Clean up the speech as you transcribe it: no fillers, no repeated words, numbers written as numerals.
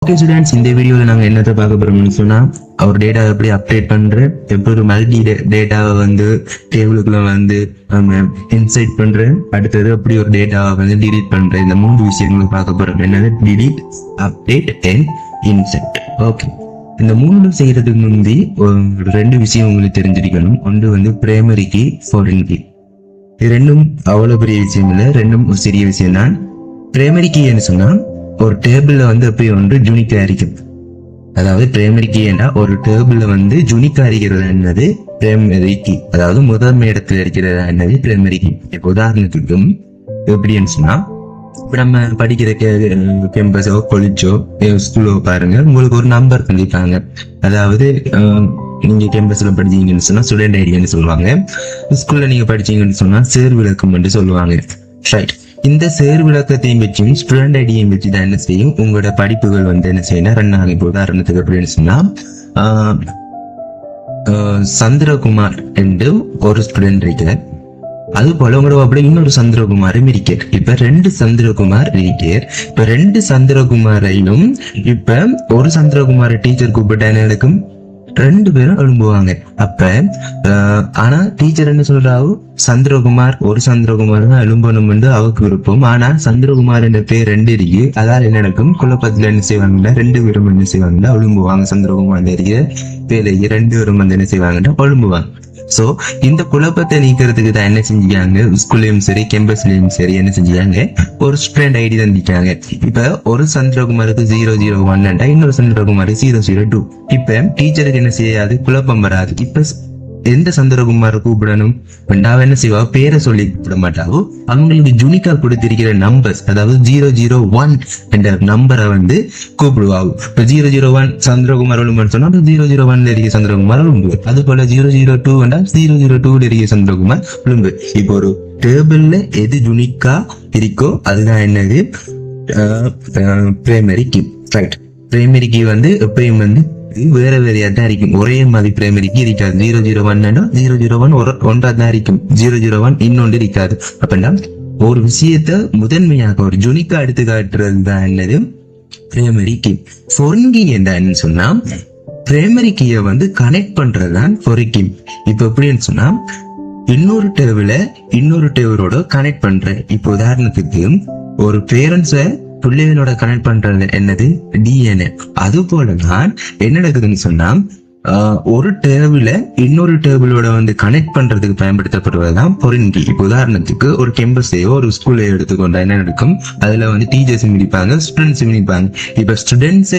Okay students, இந்த வீடியோவில் நாங்கள் என்னத்தை பார்க்க போறோம்னு சொன்னால், ஒரு டேட்டா எப்படி அப்டேட் பண்ணுறேன், எப்படி ஒரு மல்டி டேட்டாவை வந்து டேபிளுக்குள்ள வந்து நம்ம இன்சைட் பண்ணுறேன், அடுத்தது அப்படி ஒரு டேட்டாவை வந்து டிலீட் பண்ணுறேன். இந்த 3 விஷயங்களை பார்க்க போகிறோம். என்னது? Delete, update and inset. Okay, இந்த 3 செய்யறதுக்கு முந்தி 2 விஷயம் உங்களுக்கு தெரிஞ்சிருக்கணும். ஒன்று வந்து பிரைமரி கீ, ஃபாரின் கீ. இது ரெண்டும் அவ்வளவு பெரிய விஷயம் இல்லை, ரெண்டும் ஒரு சிறிய விஷயம் தான். பிரைமரி கீன்னு சொன்னா ஒரு டேபிள்ல வந்து அப்படியே ஒன்று ஜூனிக்கா இருக்கும். அதாவது பிரைமரி கீ என்றா ஒரு டேபிள்ல வந்து ஜூனிக்கா இருக்கிறது என்னது பிரைமரி கீ. அதாவது முதன்மை இடத்துல இருக்கிறது என்னது பிரைமரி கீ. இப்போ உதாரணத்துக்கும் எப்படின்னு சொன்னா, இப்ப நம்ம படிக்கிற கேம்பஸோ காலேஜோ ஸ்கூலோ பாருங்க, உங்களுக்கு ஒரு நம்பர் தந்திருக்காங்க. அதாவது நீங்க கேம்பஸ்ல படிச்சீங்கன்னு சொன்னா ஸ்டூடெண்ட் ஐடியான்னு சொல்லுவாங்க. ஸ்கூல்ல நீங்க படிச்சீங்கன்னு சொன்னா சேர் விளக்கம் என்று சொல்லுவாங்க. ரைட். இந்த சேர் விளக்கத்தையும் வச்சும் ஸ்டூடெண்ட் ஐடியையும் வச்சு தான் என்ன செய்யும், உங்களோட படிப்புகள் வந்து என்ன செய்யணும், ரன் ஆகி போகுது. உதாரணத்துக்கு அப்படின்னு சொன்னா, சந்திரகுமார் என்று ஒரு ஸ்டூடெண்ட் இருக்கிறார். அது போல உங்களோட அப்படி இன்னொரு சந்திரகுமாரும் இருக்கார். இப்ப 2 சந்திரகுமார் இருக்கார். இப்ப 2 சந்திரகுமாரையும் இப்ப ஒரு சந்திரகுமார டீச்சர் கூப்பிட்டா என்ன நடக்கும்? 2 பேரும் எழும்புவாங்க. அப்ப ஆனா டீச்சர் என்ன சொல்றாவு, சந்திரகுமார் ஒரு சந்திரகுமார் தான் எழும்பணும் என்று அவருக்கு விருப்பம். ஆனா சந்திரகுமார் என்ற பேர் 2 இருக்கு. அதால் என்ன நடக்கும், குழப்பத்துல என்ன செய்வாங்கன்னா 2 பேரும் என்ன செய்வாங்கன்னா எழும்புவாங்க. சந்திரகுமார் இருக்கிற பேர் 2 பேரும் வந்து என்ன செய்வாங்கன்னா எழும்புவாங்க. சோ இந்த குழப்பத்தை நீக்கிறதுக்கு தான் என்ன செஞ்சாங்க, ஸ்கூல்லயும் சரி கேம்பஸ்லயும் சரி என்ன செஞ்சாங்க, ஒரு ஸ்டூடெண்ட் ஐடி தந்திட்டாங்க. இப்ப ஒரு சந்திரகுமாருக்கு 001 இன்னொரு சந்திரகுமாருக்கு 002. இப்ப டீச்சருக்கு என்ன செய்யாது, குழப்பம் வராது. இப்ப எந்த சந்திரகுமார கூப்பிடணும், ரெண்டாவது என்ன செய்வா, பேரை சொல்லி கூப்பிட மாட்டாவோ, அவங்களுக்கு ஜூனிக்கா கொடுத்திருக்கிற நம்பர்ஸ், அதாவது 001 என்ற நம்பரை வந்து கூப்பிடுவாங்க. இப்ப 001 சந்திரகுமார் ஒழுங்குன்னு சொன்னா 001 இருக்க சந்திரகுமார் ஒழுங்கு. அது போல 002 வேண்டாம் 002 இருக்க சந்திரகுமார் ஒழுங்கு. இப்போ ஒரு டேபிள்ல எது ஜூனிக்கா இருக்கோ அதுதான் என்னது primary key. Right. Primary key வந்து எப்பயும் வந்து வேற வேறையா தான் இருக்கும். ஒரே மாதிரி பிரைமரிக்கு இருக்காது. 001 001 ஒன்றா தான் இருக்கும். 001 இன்னொன்று இருக்காது. அப்படின்னா ஒரு விஷயத்த முதன்மையாக ஒரு ஜூனிக்கா எடுத்து காட்டுறது தான் என்னது பிரைமரி கீ. ஃபாரின் கீ என்னன்னு சொன்னா, பிரைமரி கீயை வந்து கனெக்ட் பண்றதுதான் ஃபாரின் கீ. இப்ப எப்படின்னு சொன்னா, இன்னொரு டேபிளோட கனெக்ட் பண்றேன். இப்போ உதாரணத்துக்கு ஒரு பேரண்ட்ஸ பிள்ளைகளோட கனெக்ட் பண்றது என்னது டிஎன்ஏ. அது போலதான் என்ன நடக்குதுன்னு சொன்னா, ஒரு டேபிள இன்னொரு டேபிளோட வந்து கனெக்ட் பண்றதுக்கு பயன்படுத்தப்படுவதுதான் ஃபாரின் கீ. இப்போ உதாரணத்துக்கு ஒரு கேம்பஸையோ ஒரு ஸ்கூலையோ எடுத்துக்கொண்டா என்ன நடக்கும், அதுல வந்து டீச்சர்ஸ் மிதிப்பாங்க, ஸ்டூடெண்ட்ஸ் மிதிப்பாங்க. இப்ப ஸ்டூடெண்ட்ஸ்